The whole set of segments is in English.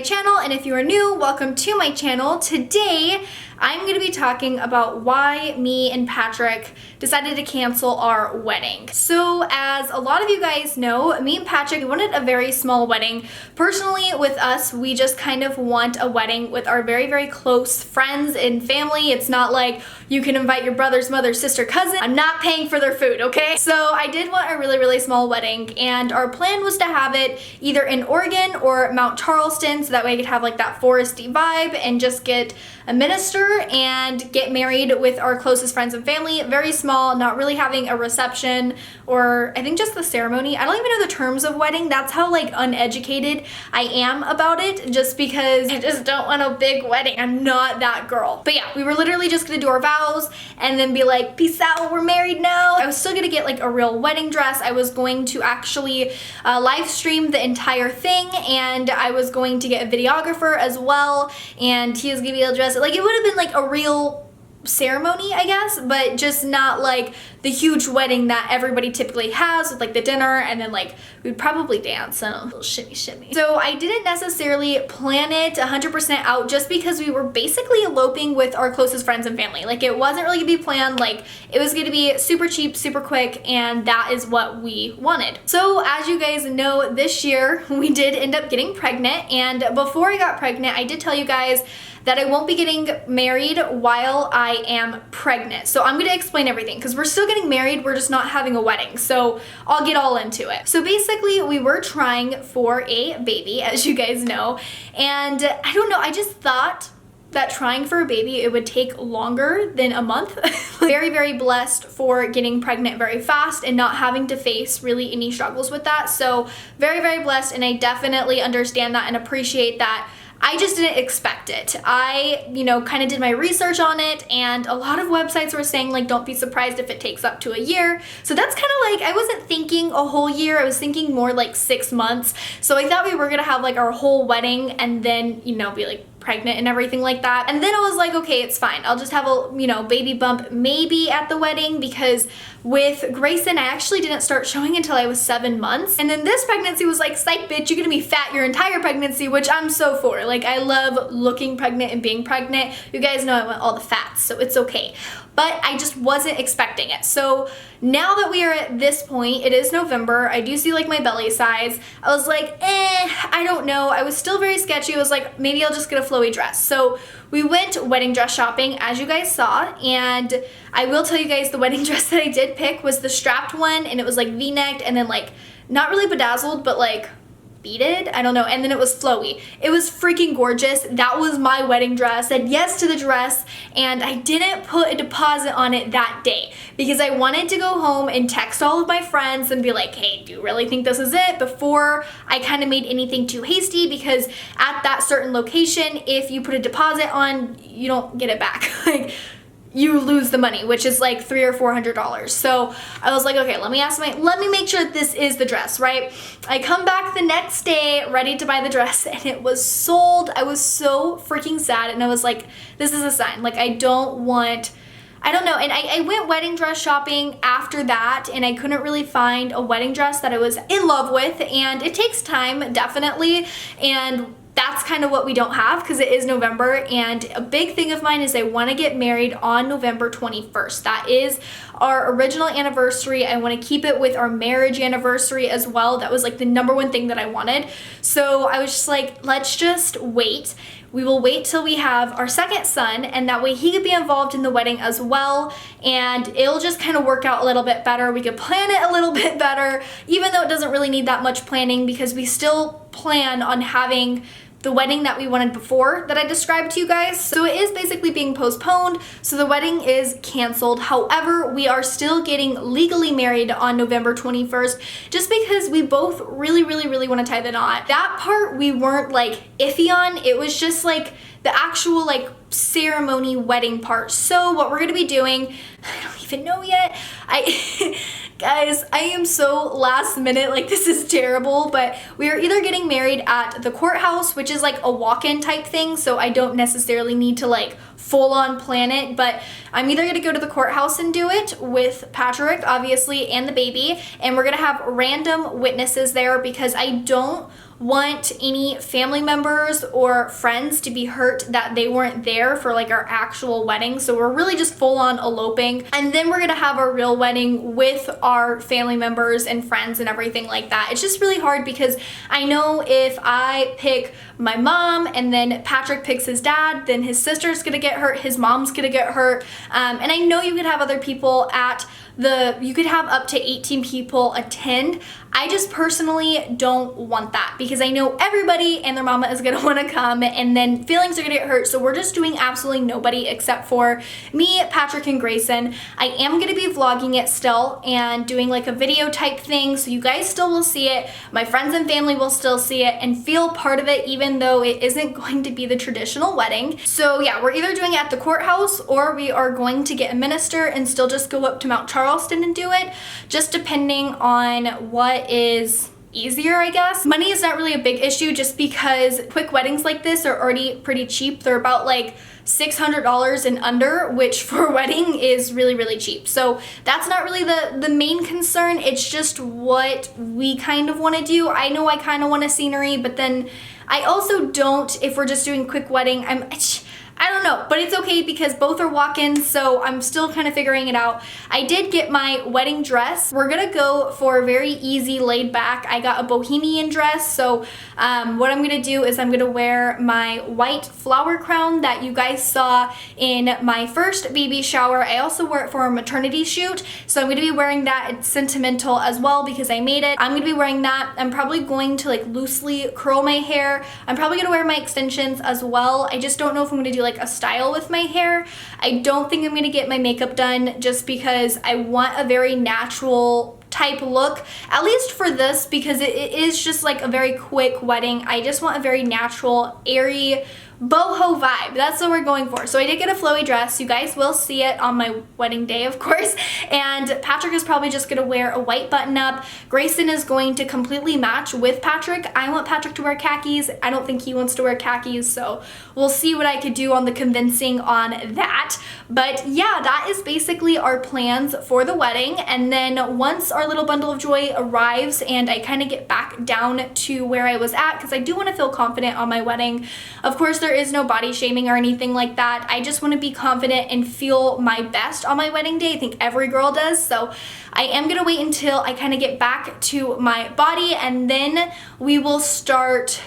my channel, and if you are new, welcome to my channel. Today, I'm going to be talking about why me and Patrick decided to cancel our wedding. So as a lot of you guys know, me and Patrick wanted a very small wedding. Personally, with us, we just kind of want a wedding with our very, very close friends and family. It's not like you can invite your brother's mother, sister, cousin. I'm not paying for their food, okay? So I did want a really, really small wedding, and our plan was to have it either in Oregon or Mount Charleston, so that way I could have like that foresty vibe and just get a minister and get married with our closest friends and family. Very small, not really having a reception or I think just the ceremony. I don't even know the terms of wedding. That's how like uneducated I am about it, just because I just don't want a big wedding. I'm not that girl. But yeah, we were literally just gonna do our vows and then be like, peace out, we're married now. I was still gonna get like a real wedding dress. I was going to actually live stream the entire thing, and I was going to get a videographer as well, and he was gonna be able to dress it. Like, it would have been like a real ceremony, I guess, but just not like the huge wedding that everybody typically has with like the dinner, and then like we'd probably dance and a little shimmy shimmy. So I didn't necessarily plan it 100% out, just because we were basically eloping with our closest friends and family. Like, it wasn't really gonna be planned. Like, it was gonna be super cheap, super quick, and that is what we wanted. So as you guys know, this year we did end up getting pregnant, and before I got pregnant, I did tell you guys that I won't be getting married while I am pregnant. So I'm gonna explain everything, because we're still getting married, we're just not having a wedding. So I'll get all into it. So basically, we were trying for a baby, as you guys know, and I don't know, I just thought that trying for a baby, it would take longer than a month. Very, very blessed for getting pregnant very fast and not having to face really any struggles with that. So very, very blessed, and I definitely understand that and appreciate that. I just didn't expect it. I, kind of did my research on it, and a lot of websites were saying like, don't be surprised if it takes up to a year. So that's kind of like, I wasn't thinking a whole year, I was thinking more like 6 months. So I thought we were gonna have like our whole wedding and then, be like pregnant and everything like that. And then I was like, okay, it's fine. I'll just have a, baby bump maybe at the wedding, because with Grayson, I actually didn't start showing until I was 7 months. And then this pregnancy was like, psych bitch, you're gonna be fat your entire pregnancy, which I'm so for. Like, I love looking pregnant and being pregnant. You guys know I want all the fats, so it's okay. But I just wasn't expecting it. So now that we are at this point, it is November, I do see like my belly size. I was like, I don't know. I was still very sketchy. I was like, maybe I'll just get a flowy dress. So we went wedding dress shopping, as you guys saw, and I will tell you guys the wedding dress that I did pick was the strapped one, and it was like V-necked and then like not really bedazzled, but like beaded, I don't know, and then it was flowy. It was freaking gorgeous. That was my wedding dress. Said yes to the dress, and I didn't put a deposit on it that day because I wanted to go home and text all of my friends and be like, hey, do you really think this is it? Before I kind of made anything too hasty, because at that certain location, if you put a deposit on, you don't get it back. Like, you lose the money, which is like $300 or $400. So I was like, okay, let me make sure that this is the dress, right? I come back the next day ready to buy the dress, and it was sold. I was so freaking sad, and I was like, this is a sign. Like, I don't know. And I went wedding dress shopping after that, and I couldn't really find a wedding dress that I was in love with, and it takes time, definitely, and that's kind of what we don't have, because it is November, and a big thing of mine is I want to get married on November 21st. That is our original anniversary. I want to keep it with our marriage anniversary as well. That was like the #1 thing that I wanted. So I was just like, let's just wait. We will wait till we have our second son, and that way he could be involved in the wedding as well, and it'll just kind of work out a little bit better. We could plan it a little bit better, even though it doesn't really need that much planning, because we still plan on having the wedding that we wanted before that I described to you guys. So it is basically being postponed, so the wedding is canceled. However, we are still getting legally married on November 21st, just because we both really, really, really want to tie the knot. That part we weren't like iffy on. It was just like the actual like ceremony wedding part. So what we're gonna be doing, I don't even know yet. Guys, I am so last minute, like this is terrible, but we are either getting married at the courthouse, which is like a walk-in type thing, so I don't necessarily need to like full-on plan it, but I'm either gonna go to the courthouse and do it with Patrick, obviously, and the baby, and we're gonna have random witnesses there because I don't want any family members or friends to be hurt that they weren't there for like our actual wedding. So we're really just full on eloping, and then we're gonna have our real wedding with our family members and friends and everything like that. It's just really hard because I know if I pick my mom and then Patrick picks his dad, then his sister's gonna get hurt, his mom's gonna get hurt, and I know you could have other people at you could have up to 18 people attend. I just personally don't want that because I know everybody and their mama is gonna wanna come and then feelings are gonna get hurt. So we're just doing absolutely nobody except for me, Patrick, and Grayson. I am gonna be vlogging it still and doing like a video type thing, so you guys still will see it. My friends and family will still see it and feel part of it, even though it isn't going to be the traditional wedding. So yeah, we're either doing it at the courthouse or we are going to get a minister and still just go up to Mount Charleston and do it, just depending on what is easier, I guess. Money is not really a big issue just because quick weddings like this are already pretty cheap. They're about like $600 and under, which for a wedding is really, really cheap. So that's not really the main concern. It's just what we kind of want to do. I know I kind of want a scenery, but then I also don't, if we're just doing quick wedding, I don't know, but it's okay because both are walk-ins, so I'm still kind of figuring it out. I did get my wedding dress. We're gonna go for very easy, laid back. I got a bohemian dress, so what I'm gonna do is I'm gonna wear my white flower crown that you guys saw in my first baby shower. I also wore it for a maternity shoot, so I'm gonna be wearing that. It's sentimental as well because I made it. I'm gonna be wearing that. I'm probably going to like loosely curl my hair. I'm probably gonna wear my extensions as well. I just don't know if I'm gonna do like a style with my hair. I don't think I'm gonna get my makeup done just because I want a very natural type look, at least for this, because it is just like a very quick wedding. I just want a very natural, airy, boho vibe. That's what we're going for. So I did get a flowy dress. You guys will see it on my wedding day, of course. And Patrick is probably just gonna wear a white button up. Grayson is going to completely match with Patrick. I want Patrick to wear khakis. I don't think he wants to wear khakis, so we'll see what I could do on the convincing on that. But yeah, that is basically our plans for the wedding. And then once our little bundle of joy arrives and I kind of get back down to where I was at, because I do want to feel confident on my wedding. Of course, there is no body shaming or anything like that. I just want to be confident and feel my best on my wedding day. I think every girl does. So I am going to wait until I kind of get back to my body, and then we will start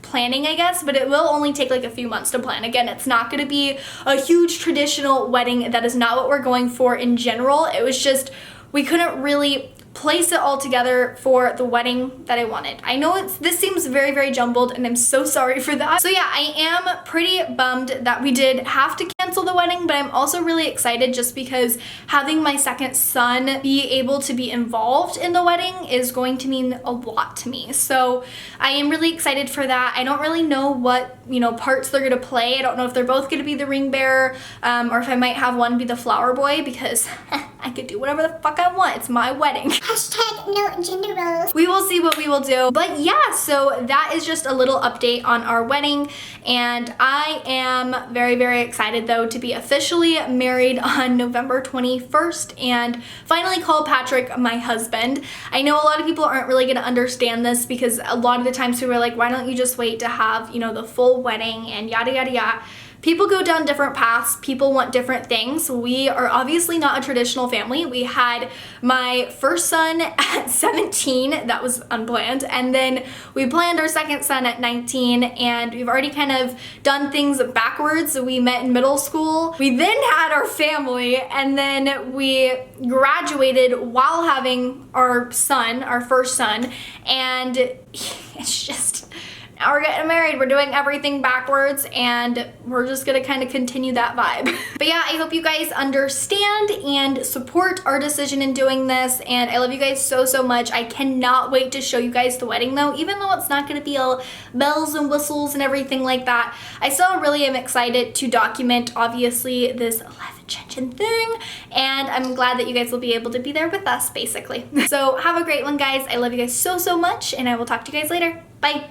planning, I guess, but it will only take like a few months to plan. Again, it's not going to be a huge traditional wedding. That is not what we're going for in general. It was just, we couldn't really place it all together for the wedding that I wanted. I know this seems very, very jumbled, and I'm so sorry for that. So yeah, I am pretty bummed that we did have to cancel the wedding, but I'm also really excited just because having my second son be able to be involved in the wedding is going to mean a lot to me. So I am really excited for that. I don't really know what, parts they're gonna play. I don't know if they're both gonna be the ring bearer, or if I might have one be the flower boy, because I could do whatever the fuck I want. It's my wedding. Hashtag no gender roles. We will see what we will do. But yeah, so that is just a little update on our wedding. And I am very, very excited though to be officially married on November 21st and finally call Patrick my husband. I know a lot of people aren't really gonna understand this because a lot of the times people are like, why don't you just wait to have, the full wedding and yada, yada, yada. People go down different paths. People want different things. We are obviously not a traditional family. We had my first son at 17. That was unplanned. And then we planned our second son at 19. And we've already kind of done things backwards. We met in middle school. We then had our family. And then we graduated while having our son, our first son. And it's just... now we're getting married, we're doing everything backwards, and we're just gonna kind of continue that vibe. But yeah, I hope you guys understand and support our decision in doing this, and I love you guys so, so much. I cannot wait to show you guys the wedding though, even though it's not gonna be all bells and whistles and everything like that. I still really am excited to document, obviously, this 11th thing, and I'm glad that you guys will be able to be there with us, basically. So have a great one, guys. I love you guys so, so much, and I will talk to you guys later. Bye.